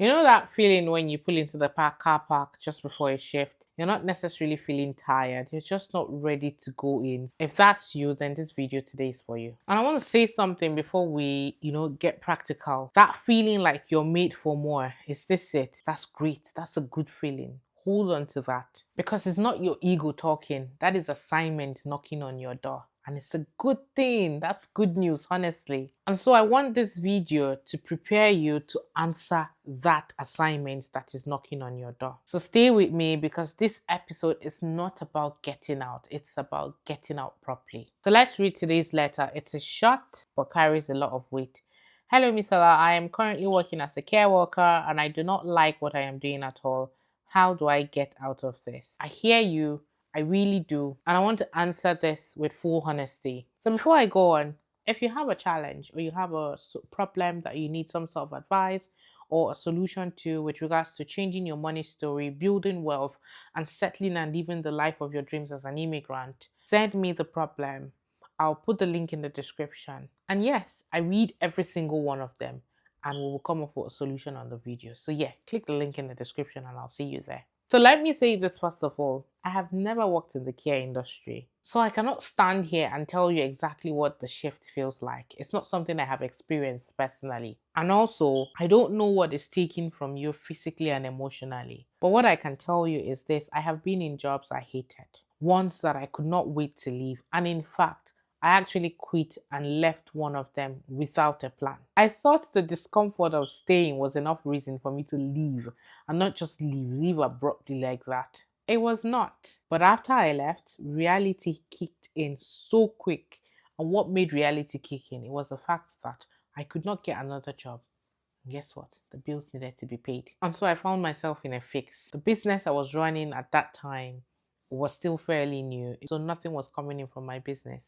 You know that feeling when you pull into the car park just before a shift? You're not necessarily feeling tired, you're just not ready to go in. If that's you, then this video today is for you. And I want to say something before we, get practical. That feeling like you're made for more, is this it? That's great. That's a good feeling. Hold on to that because it's not your ego talking. That is assignment knocking on your door. And it's a good thing. That's good news, honestly. And so I want this video to prepare you to answer that assignment that is knocking on your door. So stay with me because this episode is not about getting out. It's about getting out properly. So let's read today's letter. It's a short but carries a lot of weight. Hello, Misola. I am currently working as a care worker and I do not like what I am doing at all. How do I get out of this? I hear you. I really do. And I want to answer this with full honesty. So before I go on, if you have a challenge or you have a problem that you need some sort of advice or a solution to with regards to changing your money story, building wealth, and settling and living the life of your dreams as an immigrant, send me the problem. I'll put the link in the description. And yes, I read every single one of them and we will come up with a solution on the video. So yeah, click the link in the description and I'll see you there. So let me say this first of all, I have never worked in the care industry. So I cannot stand here and tell you exactly what the shift feels like. It's not something I have experienced personally. And also, I don't know what is taken from you physically and emotionally. But what I can tell you is this, I have been in jobs I hated, ones that I could not wait to leave. And in fact, I actually quit and left one of them without a plan. I thought the discomfort of staying was enough reason for me to leave and not just leave abruptly like that. It was not. But after I left, reality kicked in so quick. And what made reality kick in? It was the fact that I could not get another job. And guess what? The bills needed to be paid. And so I found myself in a fix. The business I was running at that time was still fairly new, so nothing was coming in from my business.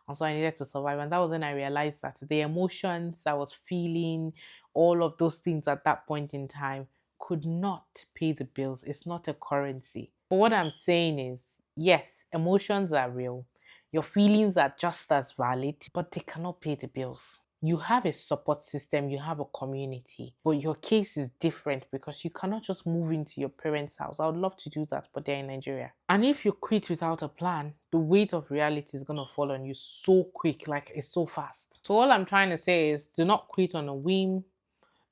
And so I needed to survive. And that was when I realized that the emotions I was feeling, all of those things at that point in time, could not pay the bills. It's not a currency. But what I'm saying is, yes, emotions are real. Your feelings are just as valid, but they cannot pay the bills. You have a support system, you have a community, but your case is different because you cannot just move into your parents' house. I would love to do that, but they're in Nigeria. And if you quit without a plan, the weight of reality is going to fall on you so quick, like it's so fast. So all I'm trying to say is do not quit on a whim.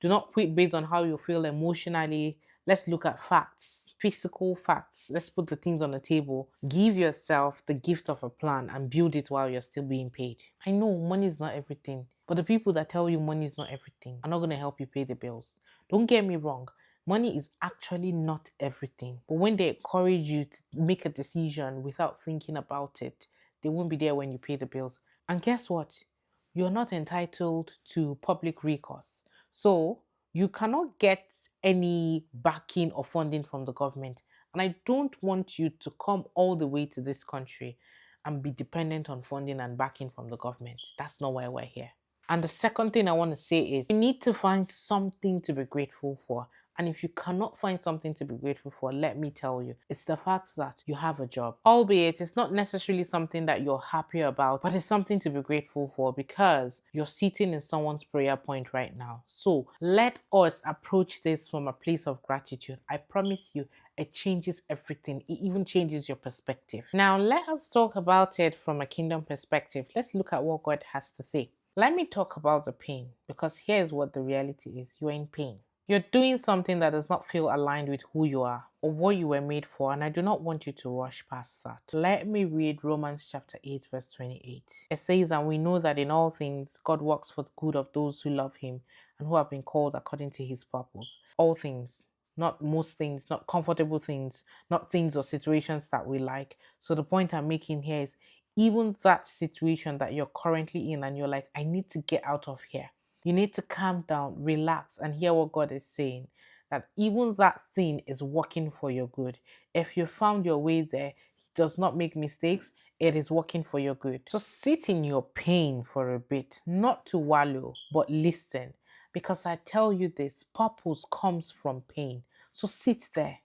Do not quit based on how you feel emotionally. Let's look at facts, physical facts. Let's put the things on the table. Give yourself the gift of a plan and build it while you're still being paid. I know money is not everything, but the people that tell you money is not everything are not going to help you pay the bills. Don't get me wrong. Money is actually not everything. But when they encourage you to make a decision without thinking about it, they won't be there when you pay the bills. And guess what? You're not entitled to public recourse. So you cannot get any backing or funding from the government. And I don't want you to come all the way to this country and be dependent on funding and backing from the government. That's not why we're here. And the second thing I want to say is you need to find something to be grateful for. And if you cannot find something to be grateful for, let me tell you, it's the fact that you have a job. Albeit it's not necessarily something that you're happy about, but it's something to be grateful for because you're sitting in someone's prayer point right now. So let us approach this from a place of gratitude. I promise you, it changes everything. It even changes your perspective. Now, let us talk about it from a kingdom perspective. Let's look at what God has to say. Let me talk about the pain because here's what the reality is. You're in pain. You're doing something that does not feel aligned with who you are or what you were made for, and I do not want you to rush past that. Let me read Romans chapter 8 verse 28. It says, and we know that in all things God works for the good of those who love him and who have been called according to his purpose. All things. Not most things, not comfortable things, not things or situations that we like. So the point I'm making here is even that situation that you're currently in and you're like, I need to get out of here. You need to calm down, relax, and hear what God is saying. That even that thing is working for your good. If you found your way there, He does not make mistakes, it is working for your good. So sit in your pain for a bit, not to wallow, but listen. Because I tell you this, purpose comes from pain. So sit there.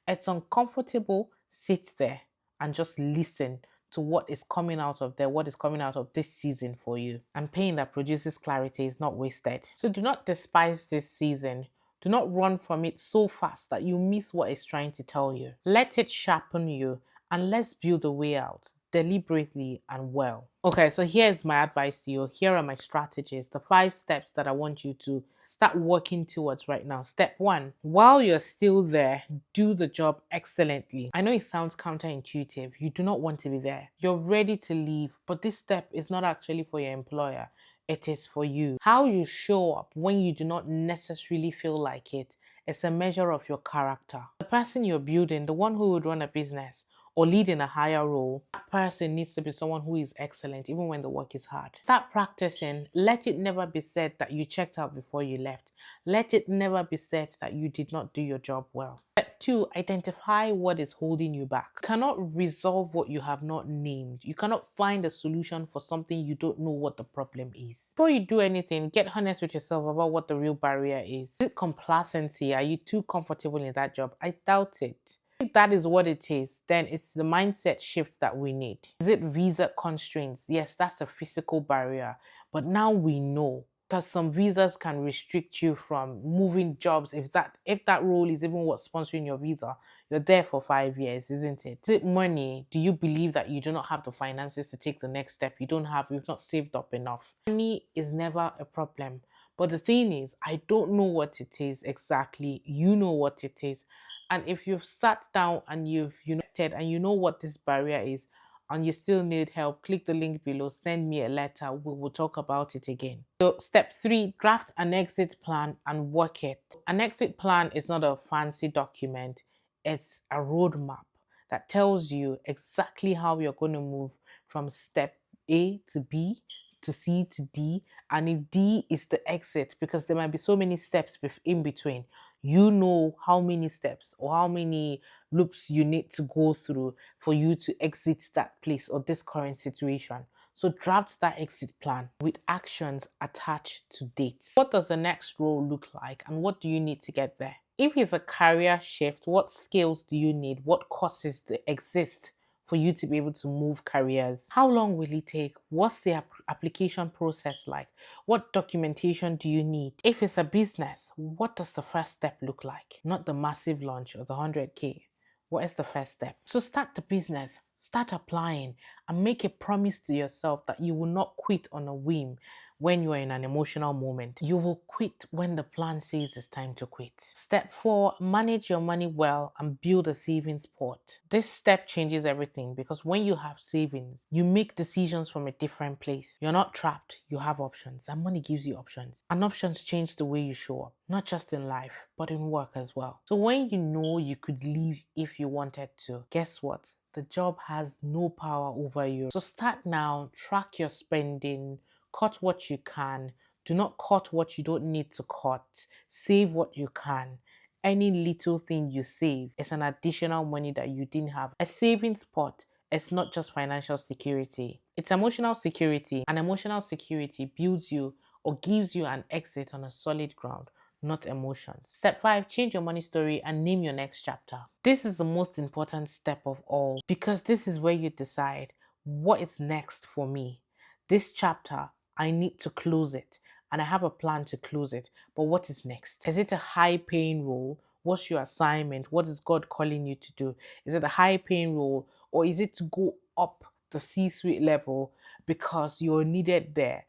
It's uncomfortable, sit there and just listen to what is coming out of there, what is coming out of this season for you. And pain that produces clarity is not wasted. So do not despise this season. Do not run from it so fast that you miss what it's trying to tell you. Let it sharpen you and let's build a way out deliberately and well. Okay, so here's my advice to you. Here are my strategies, the 5 steps that I want you to start working towards right now. Step 1, while you're still there, do the job excellently. I know it sounds counterintuitive. You do not want to be there. You're ready to leave, but this step is not actually for your employer. It is for you. How you show up when you do not necessarily feel like it is a measure of your character. The person you're building, the one who would run a business or lead in a higher role, that person needs to be someone who is excellent even when the work is hard. Start practicing. Let it never be said that you checked out before you left. Let it never be said that you did not do your job well. Step 2, identify what is holding you back. You cannot resolve what you have not named. You cannot find a solution for something you don't know what the problem is. Before you do anything, get honest with yourself about what the real barrier is. Is it complacency? Are you too comfortable in that job? I doubt it. If that is what it is, then it's the mindset shift that we need. Is it visa constraints? Yes, that's a physical barrier. But now we know, because some visas can restrict you from moving jobs. If that role is even what's sponsoring your visa, you're there for 5 years, isn't it? Is it money? Do you believe that you do not have the finances to take the next step? You've not saved up enough. Money is never a problem. But the thing is, I don't know what it is exactly. You know what it is. And if you've sat down and you've united and you know what this barrier is and you still need help, click the link below, send me a letter, we will talk about it again. So step 3, draft an exit plan and work it. An exit plan is not a fancy document. It's a roadmap that tells you exactly how you're going to move from step A to B to C to D, and if D is the exit, because there might be so many steps in between, you know how many steps or how many loops you need to go through for you to exit that place or this current situation. So draft that exit plan with actions attached to dates. What does the next role look like and what do you need to get there? If it's a career shift, what skills do you need? What courses exist for you to be able to move careers? How long will it take? What's the application process like? What documentation do you need? If it's a business, what does the first step look like? Not the massive launch or the 100K. What is the first step? So start the business, start applying, and make a promise to yourself that you will not quit on a whim when you are in an emotional moment. You will quit when the plan says it's time to quit. Step 4, manage your money well and build a savings pot. This step changes everything because when you have savings, you make decisions from a different place. You're not trapped, you have options, and money gives you options. And options change the way you show up, not just in life, but in work as well. So when you know you could leave if you wanted to, guess what? The job has no power over you. So start now, track your spending, cut what you can. Do not cut what you don't need to cut. Save what you can. Any little thing you save is an additional money that you didn't have. A savings pot is not just financial security. It's emotional security. And emotional security builds you or gives you an exit on a solid ground, not emotions. Step 5, change your money story and name your next chapter. This is the most important step of all because this is where you decide what is next for me. This chapter, I need to close it and I have a plan to close it. But what is next? Is it a high paying role? What's your assignment? What is God calling you to do? Is it a high paying role or is it to go up the C-suite level because you're needed there,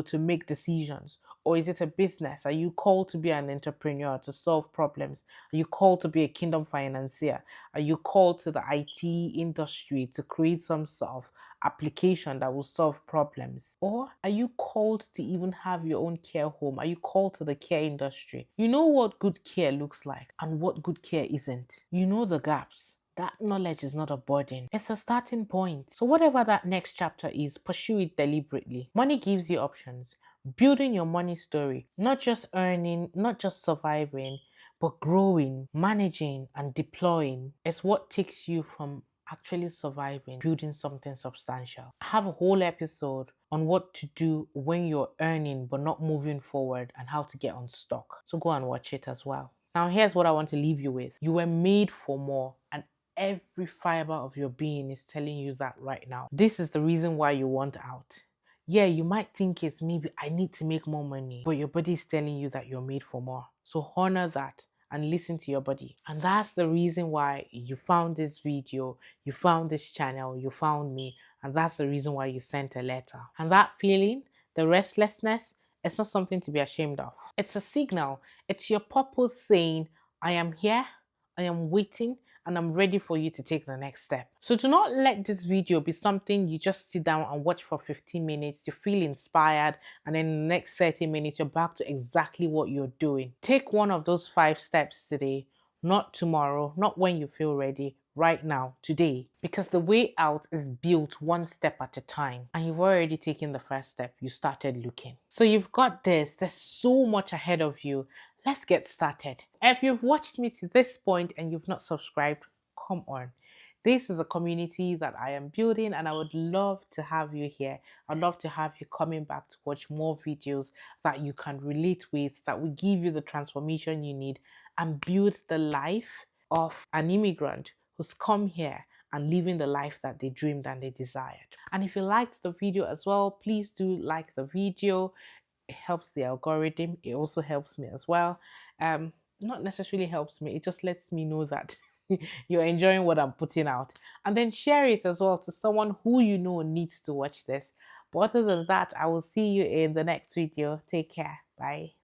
to make decisions? Or is it a business? Are you called to be an entrepreneur to solve problems? Are you called to be a kingdom financier? Are you called to the IT industry to create some sort of application that will solve problems? Or are you called to even have your own care home? Are you called to the care industry? You know what good care looks like and what good care isn't. You know the gaps. That knowledge is not a burden. It's a starting point. So whatever that next chapter is, pursue it deliberately. Money gives you options. Building your money story, not just earning, not just surviving, but growing, managing, and deploying is what takes you from actually surviving, building something substantial. I have a whole episode on what to do when you're earning but not moving forward and how to get unstuck. So go and watch it as well. Now here's what I want to leave you with. You were made for more, and every fiber of your being is telling you that right now. This is the reason why you want out. Yeah, you might think it's maybe I need to make more money, but your body is telling you that you're made for more. So honor that and listen to your body. And that's the reason why you found this video, you found this channel, you found me, and that's the reason why you sent a letter. And that feeling, the restlessness, it's not something to be ashamed of. It's a signal. It's your purpose saying, I am here, I am waiting, and I'm ready for you to take the next step. So do not let this video be something you just sit down and watch for 15 minutes, you feel inspired, and then in the next 30 minutes, you're back to exactly what you're doing. Take one of those 5 steps today, not tomorrow, not when you feel ready, right now, today. Because the way out is built one step at a time. And you've already taken the first step. You started looking. So you've got this. There's so much ahead of you. Let's get started. If you've watched me to this point and you've not subscribed, come on. This is a community that I am building and I would love to have you here. I'd love to have you coming back to watch more videos that you can relate with, that will give you the transformation you need and build the life of an immigrant who's come here and living the life that they dreamed and they desired. And if you liked the video as well, please do like the video. It helps the algorithm. It also helps me as well. Not necessarily helps me, it just lets me know that you're enjoying what I'm putting out. And then share it as well to someone who you know needs to watch this. But other than that, I will see you in the next video. Take care. Bye.